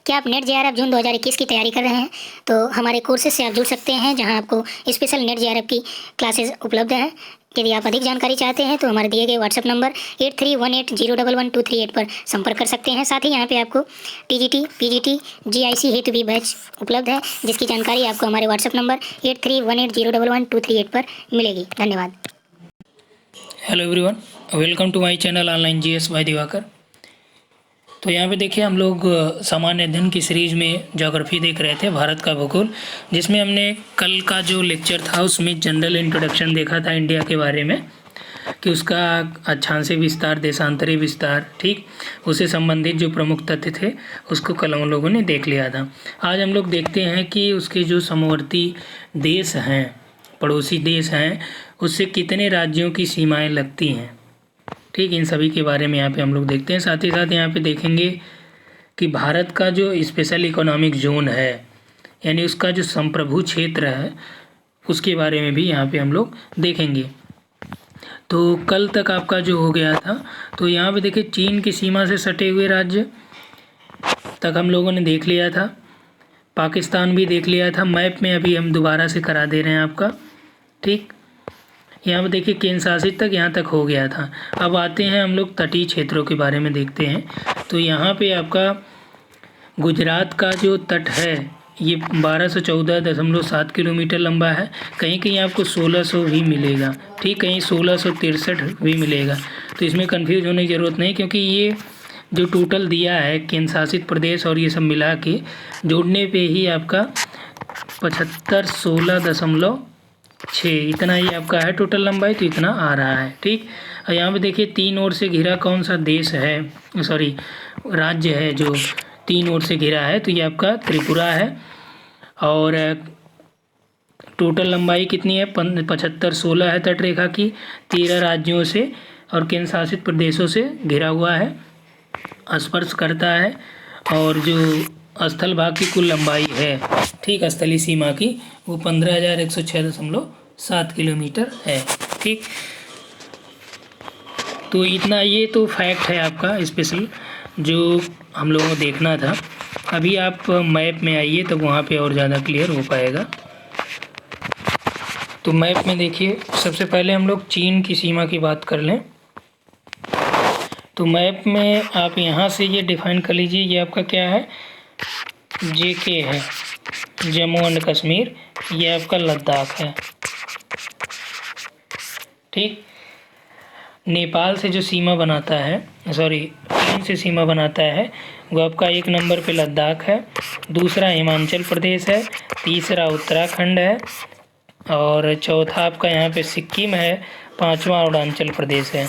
क्या आप net JRF जून 2021 की तैयारी कर रहे हैं? तो हमारे कोर्सेज से आप जुड़ सकते हैं, जहां आपको स्पेशल नेट जेआरएफ की क्लासेस उपलब्ध हैं। यदि आप अधिक जानकारी चाहते हैं तो हमारे दिए गए व्हाट्सएप नंबर 8318011238 पर संपर्क कर सकते हैं। साथ ही यहाँ पे आपको टीजीटी, पीजीटी, जीआईसी हेतु भी बैच उपलब्ध है, जिसकी जानकारी आपको हमारे व्हाट्सएप नंबर 8318011238 पर मिलेगी। धन्यवाद। Hello everyone, welcome to my channel online GS by Diwakar. तो यहाँ पे देखिए, हम लोग सामान्य अध्ययन की सीरीज में ज्योग्राफी देख रहे थे, भारत का भूगोल, जिसमें हमने कल का जो लेक्चर था उसमें जनरल इंट्रोडक्शन देखा था इंडिया के बारे में, कि उसका अक्षांशीय विस्तार, देशांतरी विस्तार, ठीक, उससे संबंधित जो प्रमुख तथ्य थे उसको कल हम लोगों ने देख लिया था। आज हम लोग देखते हैं कि उसके जो समवर्ती देश हैं, पड़ोसी देश हैं, उससे कितने राज्यों की सीमाएं लगती हैं, ठीक, इन सभी के बारे में यहाँ पे हम लोग देखते हैं। साथ ही साथ यहाँ पे देखेंगे कि भारत का जो स्पेशल इकोनॉमिक जोन है, यानी उसका जो संप्रभु क्षेत्र है, उसके बारे में भी यहाँ पे हम लोग देखेंगे। तो कल तक आपका जो हो गया था, तो यहाँ पे देखिए चीन की सीमा से सटे हुए राज्य तक हम लोगों ने देख लिया था, पाकिस्तान भी देख लिया था। मैप में अभी हम दोबारा से करा दे रहे हैं आपका, ठीक। यहाँ पे देखिए केंद्र शासित तक यहाँ तक हो गया था। अब आते हैं हम लोग तटीय क्षेत्रों के बारे में देखते हैं। तो यहाँ पे आपका गुजरात का जो तट है ये 1214.7 किलोमीटर लंबा है। कहीं कहीं आपको 1600 भी मिलेगा, ठीक, कहीं 1663 भी मिलेगा। तो इसमें कंफ्यूज होने की ज़रूरत नहीं, क्योंकि ये जो टोटल दिया है केंद्र शासित प्रदेश और ये सब मिला के जोड़ने पे ही आपका 7516.6 इतना ही आपका है टोटल लंबाई, तो इतना आ रहा है, ठीक। और यहाँ पे देखिए तीन ओर से घिरा कौन सा देश है, सॉरी राज्य है जो तीन ओर से घिरा है, तो ये आपका त्रिपुरा है। और टोटल लंबाई कितनी है, 7516 है तट रेखा की, 13 राज्यों से और केंद्र शासित प्रदेशों से घिरा हुआ है, स्पर्श करता है। और जो स्थल भाग की कुल लंबाई है, ठीक, स्थलीय सीमा की, वो 15,106.7 किलोमीटर है, ठीक। तो इतना, ये तो फैक्ट है आपका स्पेशल जो हम लोगों को देखना था। अभी आप मैप में आइए तब वहाँ पे और ज़्यादा क्लियर हो पाएगा। तो मैप में देखिए, सबसे पहले हम लोग चीन की सीमा की बात कर लें। तो मैप में आप यहाँ से ये डिफाइन कर लीजिए, ये आपका क्या है, JK है, जम्मू एंड कश्मीर, ये आपका लद्दाख है, ठीक। नेपाल से जो सीमा बनाता है, सॉरी चीन से सीमा बनाता है, वो आपका 1 नंबर पे लद्दाख है, दूसरा हिमाचल प्रदेश है, तीसरा उत्तराखंड है, और चौथा आपका यहाँ पे सिक्किम है, पांचवा अरुणाचल प्रदेश है,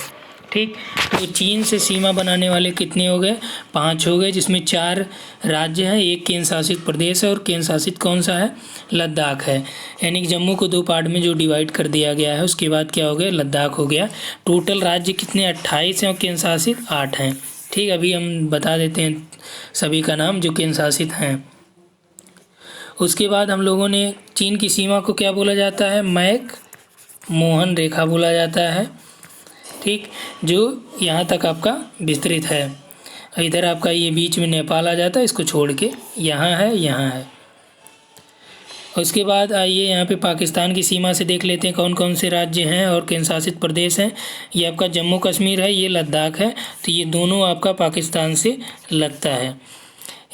ठीक। तो चीन से सीमा बनाने वाले कितने हो गए, 5 हो गए, जिसमें 4 राज्य हैं, एक केंद्र शासित प्रदेश है, और केंद्र शासित कौन सा है, लद्दाख है। यानी कि जम्मू को 2 पार्ट में जो डिवाइड कर दिया गया है, उसके बाद क्या हो गया, लद्दाख हो गया। टोटल राज्य कितने, 28 हैं, और केंद्र शासित 8 हैं, ठीक। अभी हम बता देते हैं सभी का नाम जो केंद्र शासित हैं। उसके बाद हम लोगों ने चीन की सीमा को क्या बोला जाता है, मैक मोहन रेखा बोला जाता है, ठीक, जो यहाँ तक आपका विस्तृत है। इधर आपका ये बीच में नेपाल आ जाता है, इसको छोड़ के यहाँ है, यहाँ है। उसके बाद आइए यहाँ पे पाकिस्तान की सीमा से देख लेते हैं कौन कौन से राज्य हैं और केंद्र शासित प्रदेश हैं। ये आपका जम्मू कश्मीर है, ये लद्दाख है, तो ये दोनों आपका पाकिस्तान से लगता है।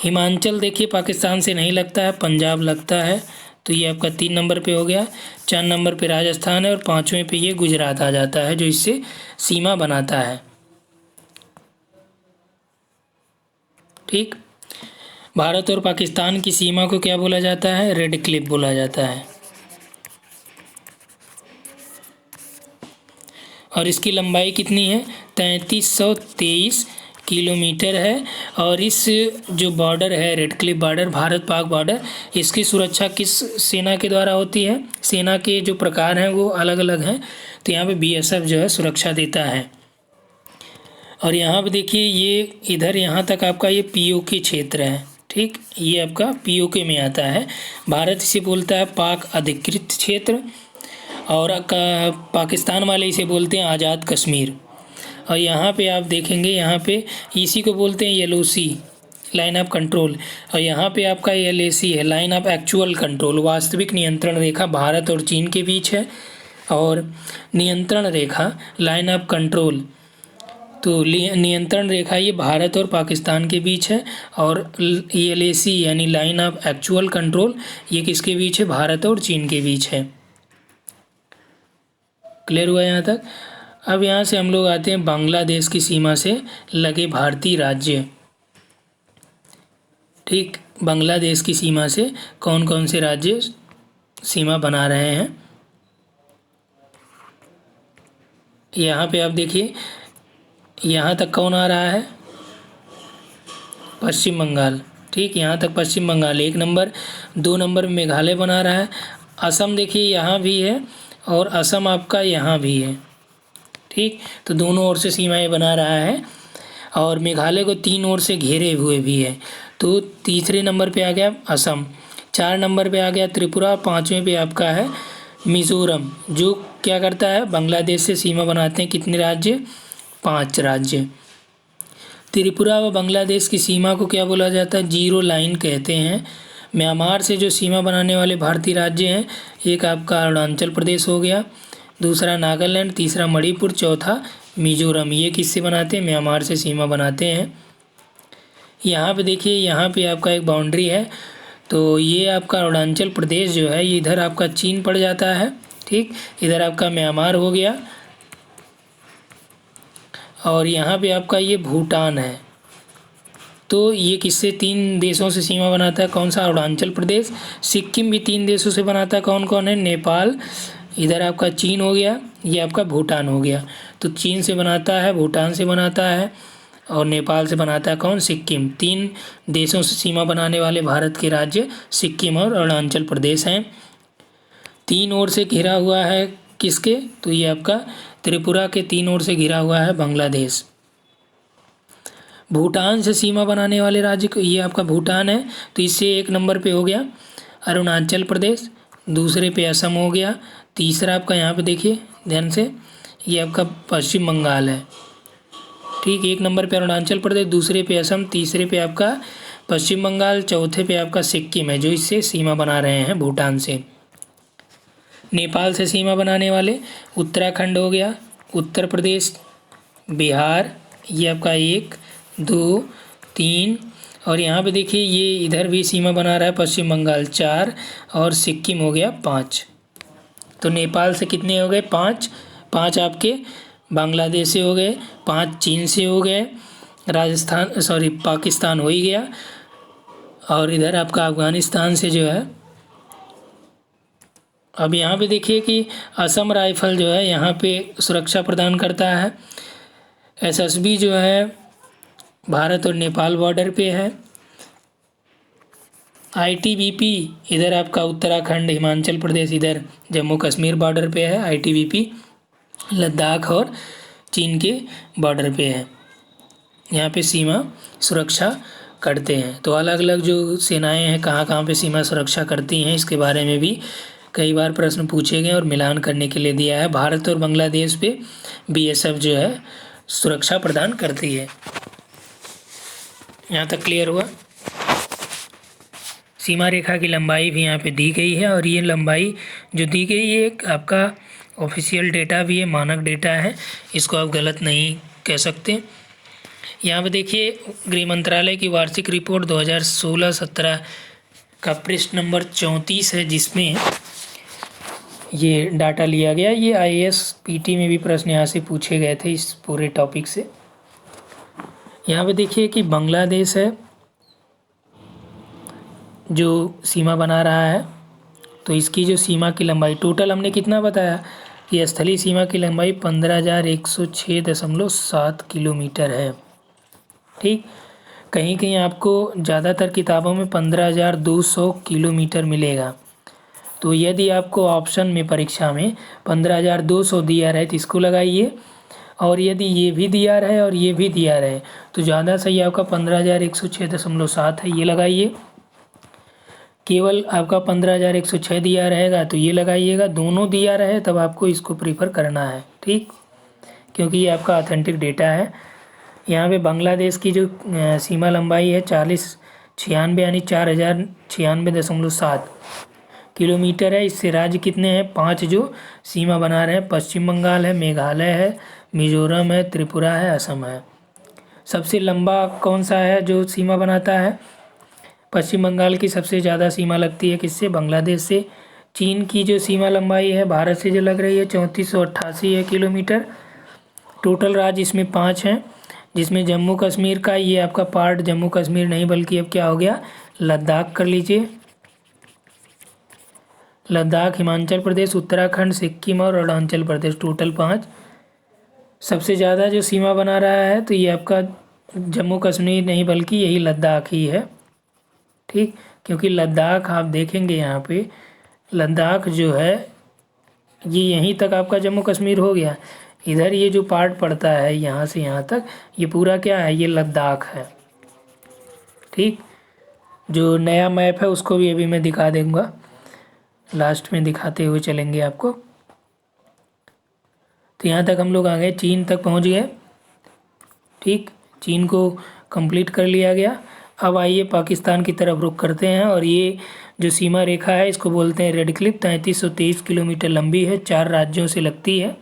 हिमाचल देखिए पाकिस्तान से नहीं लगता है, पंजाब लगता है, तो ये आपका 3 नंबर पे हो गया। 4 नंबर पे राजस्थान है, और 5वें पे ये गुजरात आ जाता है, जो इससे सीमा बनाता है, ठीक। भारत और पाकिस्तान की सीमा को क्या बोला जाता है, रेड क्लिफ बोला जाता है, और इसकी लंबाई कितनी है, 3323 किलोमीटर है। और इस जो बॉर्डर है, red Cliff border, Bharat Pak border, इसकी सुरक्षा किस सेना के द्वारा होती है, सेना के जो प्रकार हैं वो अलग अलग हैं। तो यहाँ पे BSF जो है सुरक्षा देता है। और यहाँ पे देखिए, ये इधर यहाँ तक आपका ये POK क्षेत्र है, ठीक, ये आपका POK में आता है। भारत इसे बोलता है पाक अधिकृत क्षेत्र, और पाकिस्तान वाले इसे बोलते हैं आज़ाद कश्मीर। और यहाँ पे आप देखेंगे, यहाँ पे इसी को बोलते हैं LOC, लाइन ऑफ कंट्रोल, और यहाँ पे आपका LAC है, लाइन ऑफ एक्चुअल कंट्रोल, वास्तविक नियंत्रण रेखा भारत और चीन के बीच है। और नियंत्रण रेखा लाइन ऑफ कंट्रोल, तो नियंत्रण रेखा ये भारत और पाकिस्तान के बीच है। और LAC यानी लाइन ऑफ एक्चुअल कंट्रोल ये किसके बीच है, भारत और चीन के बीच है। क्लियर हुआ यहाँ तक। अब यहाँ से हम लोग आते हैं बांग्लादेश की सीमा से लगे भारतीय राज्य। ठीक, बांग्लादेश की सीमा से कौन कौन से राज्य सीमा बना रहे हैं। यहाँ पे आप देखिए, यहाँ तक कौन आ रहा है, पश्चिम बंगाल। ठीक, यहाँ तक पश्चिम बंगाल 1 नंबर। 2 नंबर में मेघालय बना रहा है। असम देखिए यहाँ भी है, और असम आपका यहाँ भी है। ठीक, तो दोनों ओर से सीमाएं बना रहा है, और मेघालय को 3 ओर से घेरे हुए भी है। तो तीसरे नंबर पे आ गया असम, 4 नंबर पे आ गया त्रिपुरा, 5वें पे आपका है मिज़ोरम, जो क्या करता है, बांग्लादेश से सीमा बनाते हैं कितने राज्य, 5 राज्य। त्रिपुरा व बांग्लादेश की सीमा को क्या बोला जाता है, जीरो लाइन कहते हैं। म्यांमार से जो सीमा बनाने वाले भारतीय राज्य हैं, एक आपका अरुणाचल प्रदेश हो गया, दूसरा नागालैंड, तीसरा मणिपुर, चौथा मिजोरम। ये किससे बनाते हैं, म्यांमार से सीमा बनाते हैं। यहाँ पे देखिए, यहाँ पे आपका एक बाउंड्री है, तो ये आपका अरुणाचल प्रदेश जो है, ये इधर आपका चीन पड़ जाता है। ठीक, इधर आपका म्यांमार हो गया, और यहाँ पे आपका ये भूटान है। तो ये किससे 3 देशों से सीमा बनाता है, कौन सा, अरुणाचल प्रदेश। सिक्किम भी 3 देशों से बनाता है, कौन कौन है, नेपाल, इधर आपका चीन हो गया, ये आपका भूटान हो गया। तो चीन से बनाता है, भूटान से बनाता है, और नेपाल से बनाता है कौन, सिक्किम। 3 देशों से सीमा बनाने वाले भारत के राज्य सिक्किम और अरुणाचल प्रदेश हैं। 3 ओर से घिरा हुआ है किसके, तो ये आपका त्रिपुरा के 3 ओर से घिरा हुआ है बांग्लादेश। भूटान से सीमा बनाने वाले राज्य को, ये आपका भूटान है, तो इससे 1 नंबर पे हो गया अरुणाचल प्रदेश, दूसरे पे असम हो गया, तीसरा आपका यहाँ पे देखिए ध्यान से, ये आपका पश्चिम बंगाल है। ठीक, 1 नंबर पे अरुणाचल प्रदेश, दूसरे पे असम, तीसरे पे आपका पश्चिम बंगाल, चौथे पे आपका सिक्किम है, जो इससे सीमा बना रहे हैं भूटान से। नेपाल से सीमा बनाने वाले उत्तराखंड हो गया, उत्तर प्रदेश, बिहार, ये आपका 1, 2, 3, और यहाँ पे देखिए ये इधर भी सीमा बना रहा है पश्चिम बंगाल 4, और सिक्किम हो गया 5। तो नेपाल से कितने हो गए, 5 आपके बांग्लादेश से हो गए, 5 चीन से हो गए, पाकिस्तान हो ही गया, और इधर आपका अफगानिस्तान से जो है। अब यहाँ पे देखिए कि असम राइफल जो है यहाँ पे सुरक्षा प्रदान करता है। SSB जो है भारत और नेपाल बॉर्डर पे है। ITBP इधर आपका उत्तराखंड, हिमाचल प्रदेश, इधर जम्मू कश्मीर बॉर्डर पे है। ITBP लद्दाख और चीन के बॉर्डर पे है, यहाँ पे सीमा सुरक्षा करते हैं। तो अलग अलग जो सेनाएं हैं कहाँ कहाँ पे सीमा सुरक्षा करती हैं, इसके बारे में भी कई बार प्रश्न पूछे गए और मिलान करने के लिए दिया है। भारत और बांग्लादेश पे BSF जो है सुरक्षा प्रदान करती है। यहाँ तक क्लियर हुआ। सीमा रेखा की लंबाई भी यहाँ पे दी गई है, और ये लंबाई जो दी गई है एक आपका ऑफिशियल डेटा भी है, मानक डेटा है, इसको आप गलत नहीं कह सकते। यहाँ पे देखिए गृह मंत्रालय की वार्षिक रिपोर्ट 2016-17 का पृष्ठ नंबर 34 है, जिसमें ये डाटा लिया गया। ये IAS PT में भी प्रश्न यहाँ से पूछे गए थे इस पूरे टॉपिक से। यहाँ पे देखिए कि बांग्लादेश है जो सीमा बना रहा है, तो इसकी जो सीमा की लंबाई टोटल हमने कितना बताया कि स्थलीय सीमा की लंबाई 15,106.7 किलोमीटर है। ठीक, कहीं कहीं आपको ज़्यादातर किताबों में 15,200 किलोमीटर मिलेगा। तो यदि आपको ऑप्शन में परीक्षा में 15,200 दिया रहे तो इसको लगाइए, और यदि ये भी दिया रहे और ये भी दिया रहे तो ज़्यादा सही आपका 15,106.7 है, ये लगाइए। केवल आपका 15,106 दिया रहेगा तो ये लगाइएगा। दोनों दिया रहे तब आपको इसको प्रीफर करना है। ठीक, क्योंकि ये आपका ऑथेंटिक डेटा है। यहाँ पे बांग्लादेश की जो सीमा लंबाई है 4096 यानी 4096.7 किलोमीटर है। इससे राज्य कितने हैं? 5 जो सीमा बना रहे हैं। पश्चिम बंगाल है, मेघालय है, मिजोरम है, त्रिपुरा है, असम है। सबसे लंबा कौन सा है जो सीमा बनाता है? पश्चिम बंगाल की सबसे ज़्यादा सीमा लगती है किससे? बांग्लादेश से। चीन की जो सीमा लंबाई है भारत से जो लग रही है 3488 है किलोमीटर। टोटल राज्य इसमें 5 हैं, जिसमें जम्मू कश्मीर का ये आपका पार्ट जम्मू कश्मीर नहीं बल्कि अब क्या हो गया, लद्दाख कर लीजिए। लद्दाख, हिमाचल प्रदेश, उत्तराखंड, सिक्किम और अरुणाचल प्रदेश, टोटल 5। सबसे ज़्यादा जो सीमा बना रहा है तो ये आपका जम्मू कश्मीर नहीं बल्कि यही लद्दाख ही है। ठीक, क्योंकि लद्दाख आप देखेंगे यहाँ पे लद्दाख जो है ये यहीं तक आपका जम्मू कश्मीर हो गया। इधर ये जो पार्ट पड़ता है यहाँ से यहाँ तक, ये पूरा क्या है, ये लद्दाख है। ठीक, जो नया मैप है उसको भी अभी मैं दिखा दूँगा, लास्ट में दिखाते हुए चलेंगे आपको। तो यहाँ तक हम लोग आ गए, चीन तक पहुँच गए। ठीक, चीन को कंप्लीट कर लिया गया। अब आइए पाकिस्तान की तरफ रुख करते हैं, और ये जो सीमा रेखा है इसको बोलते हैं रेड क्लिफ। 3323 किलोमीटर लंबी है, 4 राज्यों से लगती है,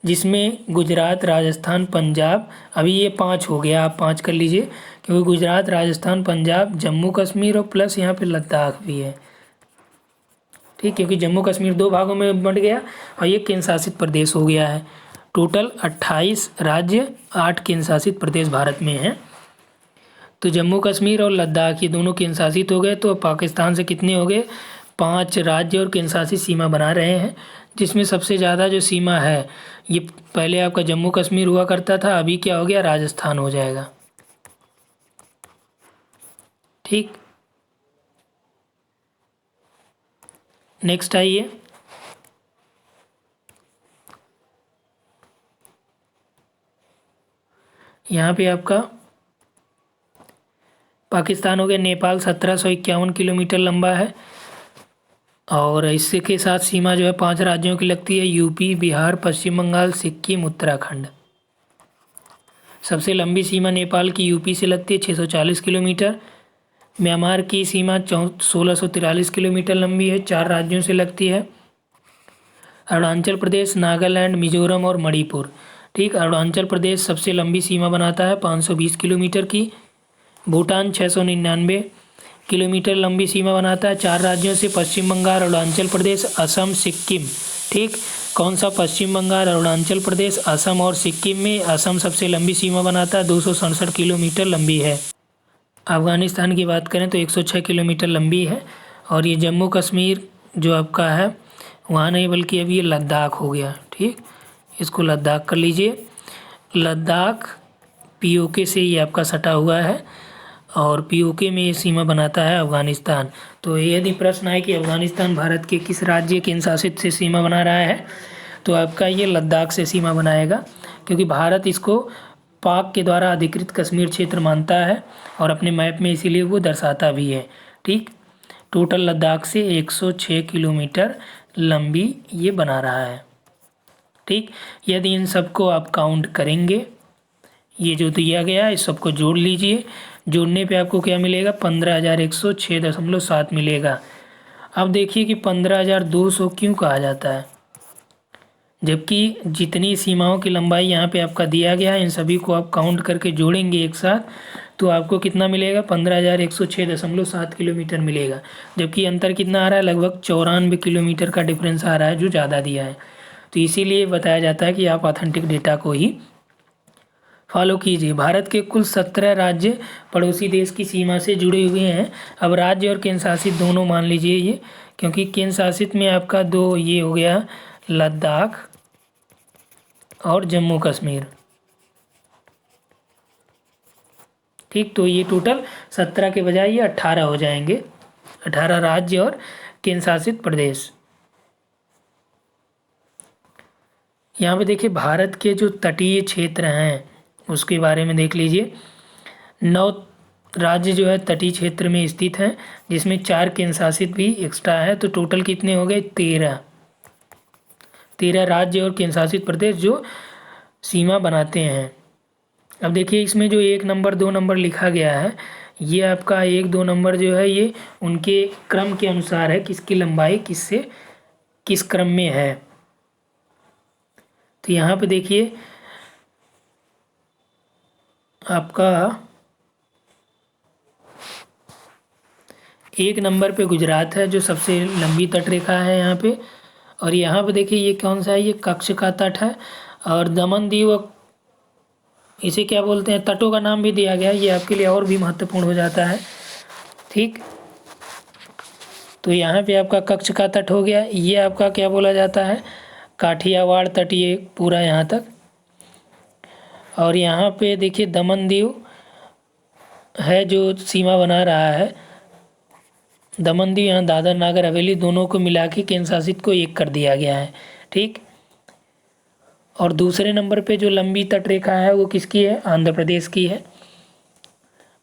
जिसमें गुजरात, राजस्थान, पंजाब, अभी ये 5 हो गया, आप 5 कर लीजिए, क्योंकि गुजरात, राजस्थान, पंजाब, जम्मू कश्मीर और प्लस यहाँ पे लद्दाख भी है। ठीक, क्योंकि जम्मू कश्मीर 2 भागों में बंट गया और ये केंद्र शासित प्रदेश हो गया है। टोटल 28 राज्य, 8 केंद्र शासित प्रदेश भारत में हैं। तो जम्मू कश्मीर और लद्दाख ये दोनों केंद्र शासित हो गए, तो पाकिस्तान से कितने हो गए? 5 राज्य और केंद्र शासित सीमा बना रहे हैं, जिसमें सबसे ज़्यादा जो सीमा है ये पहले आपका जम्मू कश्मीर हुआ करता था, अभी क्या हो गया, राजस्थान हो जाएगा। ठीक, नेक्स्ट आइए, यहाँ पे आपका पाकिस्तान हो गया। नेपाल 1751 किलोमीटर लंबा है, और इससे के साथ सीमा जो है 5 राज्यों की लगती है, यूपी, बिहार, पश्चिम बंगाल, सिक्किम, उत्तराखंड। सबसे लंबी सीमा नेपाल की यूपी से लगती है 640 किलोमीटर। म्यांमार की सीमा 1643 किलोमीटर लंबी है, 4 राज्यों से लगती है, अरुणाचल प्रदेश, नागालैंड, मिजोरम और मणिपुर। ठीक, अरुणाचल प्रदेश सबसे लंबी सीमा बनाता है 520 किलोमीटर की। भूटान 699 किलोमीटर लंबी सीमा बनाता है, 4 राज्यों से, पश्चिम बंगाल, अरुणाचल प्रदेश, असम, सिक्किम। ठीक, कौन सा? पश्चिम बंगाल, अरुणाचल प्रदेश, असम और सिक्किम में असम सबसे लंबी सीमा बनाता है, 267 किलोमीटर लंबी है। अफ़गानिस्तान की बात करें तो 106 किलोमीटर लंबी है, और ये जम्मू कश्मीर जो आपका है वहाँ नहीं बल्कि अभी ये लद्दाख हो गया। ठीक, इसको लद्दाख कर लीजिए। लद्दाख पीओके से ये आपका सटा हुआ है, और पीओके में ये सीमा बनाता है अफ़गानिस्तान। तो यदि प्रश्न आए कि अफ़गानिस्तान भारत के किस राज्य केंद्र शासित से सीमा बना रहा है, तो आपका ये लद्दाख से सीमा बनाएगा, क्योंकि भारत इसको पाक के द्वारा अधिकृत कश्मीर क्षेत्र मानता है, और अपने मैप में इसीलिए वो दर्शाता भी है। ठीक, टोटल लद्दाख से 106 किलोमीटर लंबी ये बना रहा है। ठीक, यदि इन सबको आप काउंट करेंगे, ये जो दिया गया है इस सबको जोड़ लीजिए, जोड़ने पे आपको क्या मिलेगा? 15,106.7 मिलेगा। अब देखिए कि 15,200 क्यों कहा जाता है, जबकि जितनी सीमाओं की लंबाई यहाँ पे आपका दिया गया है इन सभी को आप काउंट करके जोड़ेंगे एक साथ, तो आपको कितना मिलेगा? 15,106.7 किलोमीटर मिलेगा। जबकि अंतर कितना आ रहा है? लगभग 94 किलोमीटर का डिफरेंस आ रहा है जो ज़्यादा दिया है। तो इसीलिए बताया जाता है कि आप ऑथेंटिक डेटा को ही फॉलो कीजिए। भारत के कुल 17 राज्य पड़ोसी देश की सीमा से जुड़े हुए हैं। अब राज्य और केंद्र शासित दोनों मान लीजिए ये, क्योंकि केंद्र शासित में आपका 2 ये हो गया, लद्दाख और जम्मू कश्मीर। ठीक, तो ये टोटल 17 के बजाय ये 18 हो जाएंगे, 18 राज्य और केंद्र शासित प्रदेश। यहाँ पे देखिए भारत के जो तटीय क्षेत्र हैं उसके बारे में देख लीजिए। 9 राज्य जो है तटीय क्षेत्र में स्थित हैं, जिसमें 4 केंद्र शासित भी एक्स्ट्रा है, तो टोटल कितने हो गए? 13 राज्य और केंद्र शासित प्रदेश जो सीमा बनाते हैं। अब देखिए इसमें जो 1 नंबर 2 नंबर लिखा गया है, ये आपका 1 2 नंबर जो है ये उनके क्रम के अनुसार है, किसकी लंबाई किससे किस क्रम में है। तो यहाँ पे देखिए आपका 1 नंबर पे गुजरात है जो सबसे लंबी तटरेखा है यहाँ पे। और यहाँ पे देखिए ये कौन सा है, ये कच्छ का तट है। और दमन दीव इसे क्या बोलते हैं, तटों का नाम भी दिया गया है, ये आपके लिए और भी महत्वपूर्ण हो जाता है। ठीक, तो यहाँ पे आपका कच्छ का तट हो गया। ये आपका क्या बोला जाता है, काठियावाड़ तट, ये पूरा यहाँ तक। और यहाँ पे देखिए दमन दीव है जो सीमा बना रहा है। दमन दीव यहाँ दादर नागर हवेली दोनों को मिला के केंद्र शासित को एक कर दिया गया है। ठीक, और दूसरे नंबर पे जो लंबी तटरेखा है वो किसकी है, आंध्र प्रदेश की है।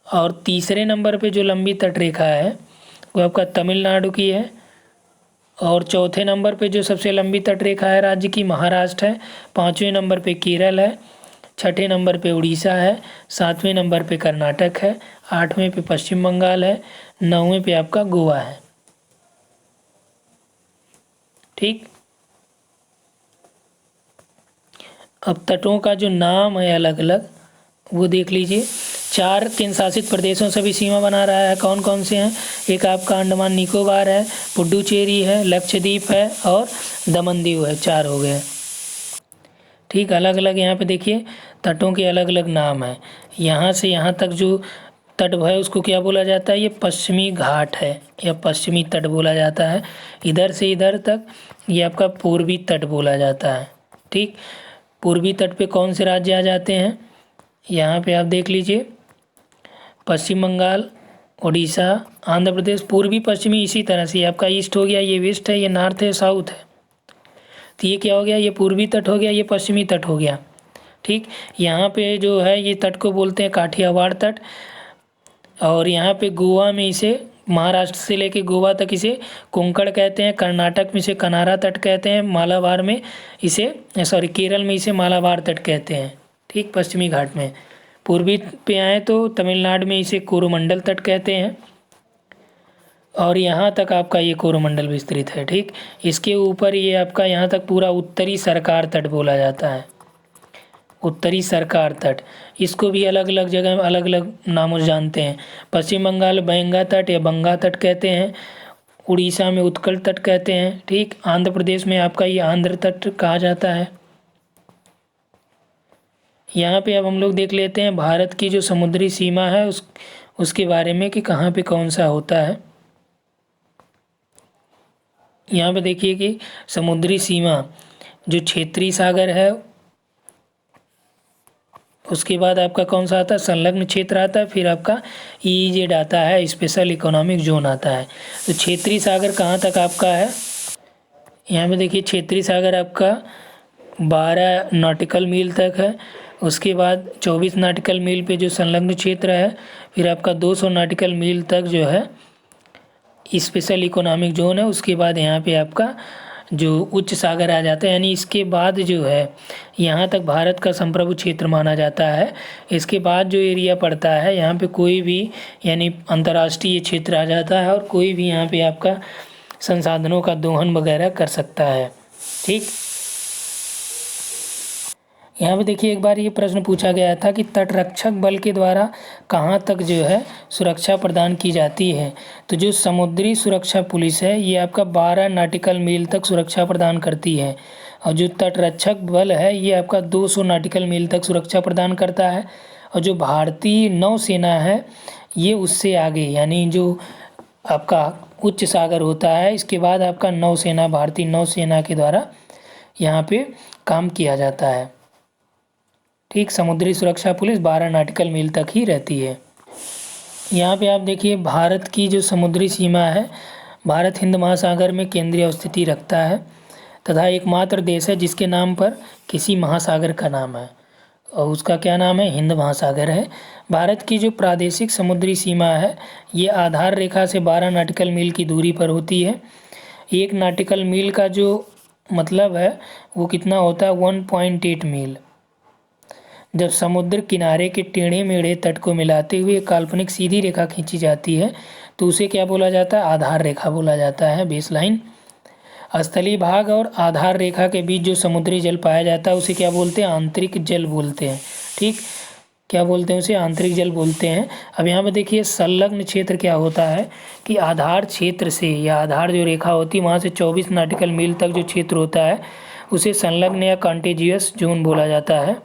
और तीसरे नंबर पे जो लंबी तटरेखा है वो आपका तमिलनाडु की है। और चौथे नंबर पे जो सबसे लंबी तटरेखा है राज्य की, महाराष्ट्र है। 5वें नंबर पे केरल है। 6ठे नंबर पे उड़ीसा है। 7वें नंबर पे कर्नाटक है। 8वें पे पश्चिम बंगाल है। 9वें पे आपका गोवा है। ठीक, अब तटों का जो नाम है अलग अलग वो देख लीजिए। 4 केंद्र शासित प्रदेशों से भी सीमा बना रहा है। कौन कौन से हैं, एक आपका अंडमान निकोबार है, पुडुचेरी है, लक्षद्वीप है और दमन दीव है। 4 हो गए। ठीक, अलग अलग यहाँ पे देखिए तटों के अलग अलग नाम हैं। यहाँ से यहाँ तक जो तट है उसको क्या बोला जाता है, ये पश्चिमी घाट है या पश्चिमी तट बोला जाता है। इधर से इधर तक ये आपका पूर्वी तट बोला जाता है। ठीक, पूर्वी तट पे कौन से राज्य आ जाते हैं, यहाँ पे आप देख लीजिए, पश्चिम बंगाल, उड़ीसा, आंध्र प्रदेश। पूर्वी पश्चिमी इसी तरह से आपका ईस्ट हो गया, ये वेस्ट है, ये नॉर्थ है, साउथ है। तो ये क्या हो गया, ये पूर्वी तट हो गया, ये पश्चिमी तट हो गया। ठीक, यहाँ पे जो है ये तट को बोलते हैं काठियावाड़ तट। और यहाँ पे गोवा में इसे, महाराष्ट्र से लेके गोवा तक इसे कोंकण कहते हैं। कर्नाटक में इसे कनारा तट कहते हैं। मालाबार में इसे, सॉरी केरल में इसे मालाबार तट कहते हैं। ठीक, पश्चिमी घाट में। पूर्वी पे आए तो तमिलनाडु में इसे कोरोमंडल तट कहते हैं। और यहाँ तक आपका ये कोरोमंडल विस्तृत है। ठीक, इसके ऊपर ये आपका यहाँ तक पूरा उत्तरी सरकार तट बोला जाता है। उत्तरी सरकार तट, इसको भी अलग अलग जगह अलग अलग नामों से जानते हैं। पश्चिम बंगाल बैंगा तट या बंगा तट कहते हैं। उड़ीसा में उत्कल तट कहते हैं। ठीक, आंध्र प्रदेश में आपका ये आंध्र तट कहा जाता है। यहाँ पे अब हम लोग देख लेते हैं भारत की जो समुद्री सीमा है उसके बारे में कि कहाँ पे कौन सा होता है। यहाँ पे देखिए कि समुद्री सीमा जो क्षेत्रीय सागर है, उसके बाद आपका कौन सा आता है, संलग्न क्षेत्र आता है, फिर आपका EEZ आता है, स्पेशल इकोनॉमिक जोन आता है। तो क्षेत्रीय सागर कहाँ तक आपका है, यहाँ पे देखिए क्षेत्रीय सागर आपका 12 नॉटिकल मील तक है। उसके बाद 24 नॉटिकल मील पे जो संलग्न क्षेत्र है, फिर आपका 200 नॉटिकल मील तक जो है स्पेशल इकोनॉमिक जोन है। उसके बाद यहाँ पे आपका जो उच्च सागर आ जाता है, यानी इसके बाद जो है यहाँ तक भारत का संप्रभु क्षेत्र माना जाता है। इसके बाद जो एरिया पड़ता है यहाँ पे कोई भी यानी अंतर्राष्ट्रीय क्षेत्र आ जाता है और कोई भी यहाँ पे आपका संसाधनों का दोहन वगैरह कर सकता है। ठीक, यहाँ पे देखिए एक बार ये प्रश्न पूछा गया था कि तटरक्षक बल के द्वारा कहाँ तक जो है सुरक्षा प्रदान की जाती है। तो जो समुद्री सुरक्षा पुलिस है ये आपका 12 नॉटिकल मील तक सुरक्षा प्रदान करती है। और जो तटरक्षक बल है ये आपका 200 नॉटिकल मील तक सुरक्षा प्रदान करता है। और जो भारतीय नौसेना है ये उससे आगे, यानी जो आपका उच्च सागर होता है इसके बाद आपका नौसेना, भारतीय नौसेना के द्वारा यहाँ पे काम किया जाता है। ठीक, समुद्री सुरक्षा पुलिस 12 नॉटिकल मील तक ही रहती है। यहाँ पे आप देखिए भारत की जो समुद्री सीमा है, भारत हिंद महासागर में केंद्रीय स्थिति रखता है तथा एकमात्र देश है जिसके नाम पर किसी महासागर का नाम है और उसका क्या नाम है, हिंद महासागर है। भारत की जो प्रादेशिक समुद्री सीमा है ये आधार रेखा से 12 नॉटिकल मील की दूरी पर होती है। 1 नॉटिकल मील का जो मतलब है वो कितना होता है, 1.8 मील। जब समुद्र किनारे के टेढ़े मेढ़े तट को मिलाते हुए एक काल्पनिक सीधी रेखा खींची जाती है तो उसे क्या बोला जाता है? आधार रेखा बोला जाता है, बेसलाइन। स्थलीय भाग और आधार रेखा के बीच जो समुद्री जल पाया जाता है उसे क्या बोलते हैं? आंतरिक जल बोलते हैं। ठीक, क्या बोलते हैं उसे? आंतरिक जल बोलते हैं। अब यहाँ पे देखिए संलग्न क्षेत्र क्या होता है कि आधार क्षेत्र से या आधार जो रेखा होती है वहाँ से 24 नॉटिकल मील तक जो क्षेत्र होता है उसे संलग्न या कॉन्टिजियस जोन बोला जाता है।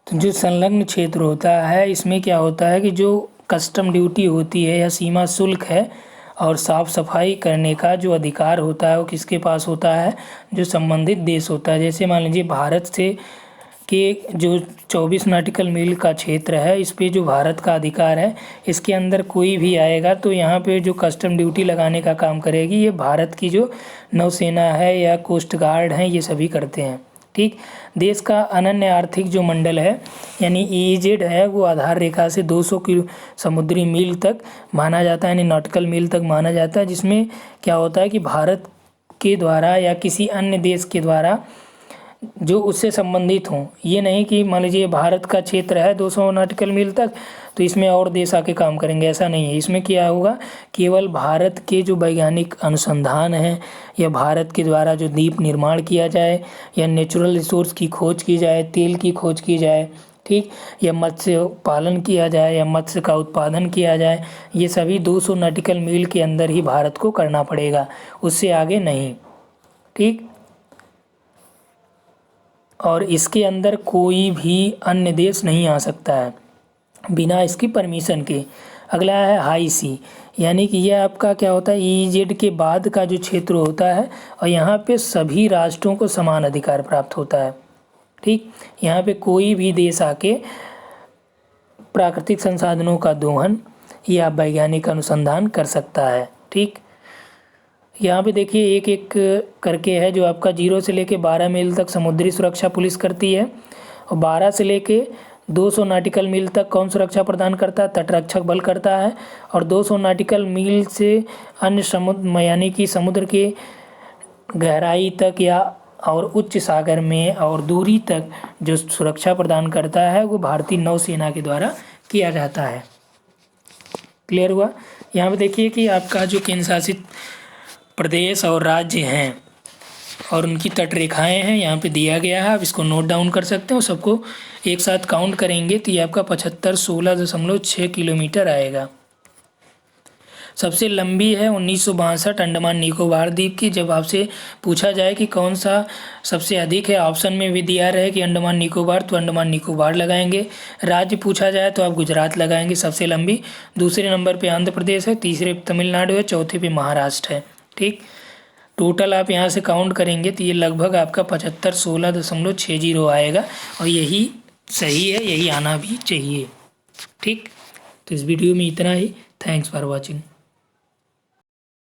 तो जो संलग्न क्षेत्र होता है इसमें क्या होता है कि जो कस्टम ड्यूटी होती है या सीमा शुल्क है और साफ़ सफाई करने का जो अधिकार होता है वो किसके पास होता है? जो संबंधित देश होता है। जैसे मान लीजिए भारत से के जो 24 नॉटिकल मील का क्षेत्र है इस पे जो भारत का अधिकार है, इसके अंदर कोई भी आएगा तो यहाँ पे जो कस्टम ड्यूटी लगाने का काम करेगी ये भारत की जो नौसेना है या कोस्ट गार्ड हैं, ये सभी करते हैं। ठीक, देश का अनन्य आर्थिक जो मंडल है यानी EEZ है वो आधार रेखा से 200 किलो समुद्री मील तक माना जाता है, यानी नॉटिकल मील तक माना जाता है, जिसमें क्या होता है कि भारत के द्वारा या किसी अन्य देश के द्वारा जो उससे संबंधित हों। ये नहीं कि मान लीजिए भारत का क्षेत्र है 200 नॉटिकल मील तक तो इसमें और देश आके काम करेंगे, ऐसा नहीं है। इसमें क्या होगा, केवल भारत के जो वैज्ञानिक अनुसंधान हैं या भारत के द्वारा जो द्वीप निर्माण किया जाए या नेचुरल रिसोर्स की खोज की जाए, तेल की खोज की जाए, ठीक, या मत्स्य पालन किया जाए या मत्स्य का उत्पादन किया जाए, ये सभी 200 नॉटिकल मील के अंदर ही भारत को करना पड़ेगा, उससे आगे नहीं। ठीक, और इसके अंदर कोई भी अन्य देश नहीं आ सकता है बिना इसकी परमिशन के। अगला है हाई सी, यानी कि यह आपका क्या होता है? EEZ के बाद का जो क्षेत्र होता है और यहाँ पे सभी राष्ट्रों को समान अधिकार प्राप्त होता है। ठीक, यहाँ पे कोई भी देश आके प्राकृतिक संसाधनों का दोहन या वैज्ञानिक अनुसंधान कर सकता है। ठीक, यहाँ पे देखिए एक एक करके है जो आपका 0 से लेके 12 मील तक समुद्री सुरक्षा पुलिस करती है और 12 से लेके 200 नॉटिकल मील तक कौन सुरक्षा प्रदान करता है? तटरक्षक बल करता है। और 200 नॉटिकल मील से अन्य समुद्र यानी कि समुद्र के गहराई तक या और उच्च सागर में और दूरी तक जो सुरक्षा प्रदान करता है वो भारतीय नौसेना के द्वारा किया जाता है। क्लियर हुआ? यहाँ पे देखिए कि आपका जो केंद्र शासित प्रदेश और राज्य हैं और उनकी तट रेखाएँ हैं यहाँ पे दिया गया है, आप इसको नोट डाउन कर सकते हो। सबको एक साथ काउंट करेंगे तो ये आपका 7516.6 किलोमीटर आएगा। सबसे लंबी है 1962 अंडमान निकोबार द्वीप की। जब आपसे पूछा जाए कि कौन सा सबसे अधिक है, ऑप्शन में भी दिया रहे कि अंडमान निकोबार, तो अंडमान निकोबार लगाएंगे। राज्य पूछा जाए तो आप गुजरात लगाएंगे सबसे लंबी। दूसरे नंबर पे आंध्र प्रदेश है, तीसरे तमिलनाडु है, चौथे पे महाराष्ट्र है। ठीक, टोटल आप यहाँ से काउंट करेंगे तो ये लगभग आपका 7516.60 आएगा और यही सही है, यही आना भी चाहिए। ठीक, तो इस वीडियो में इतना ही। Thanks for watching.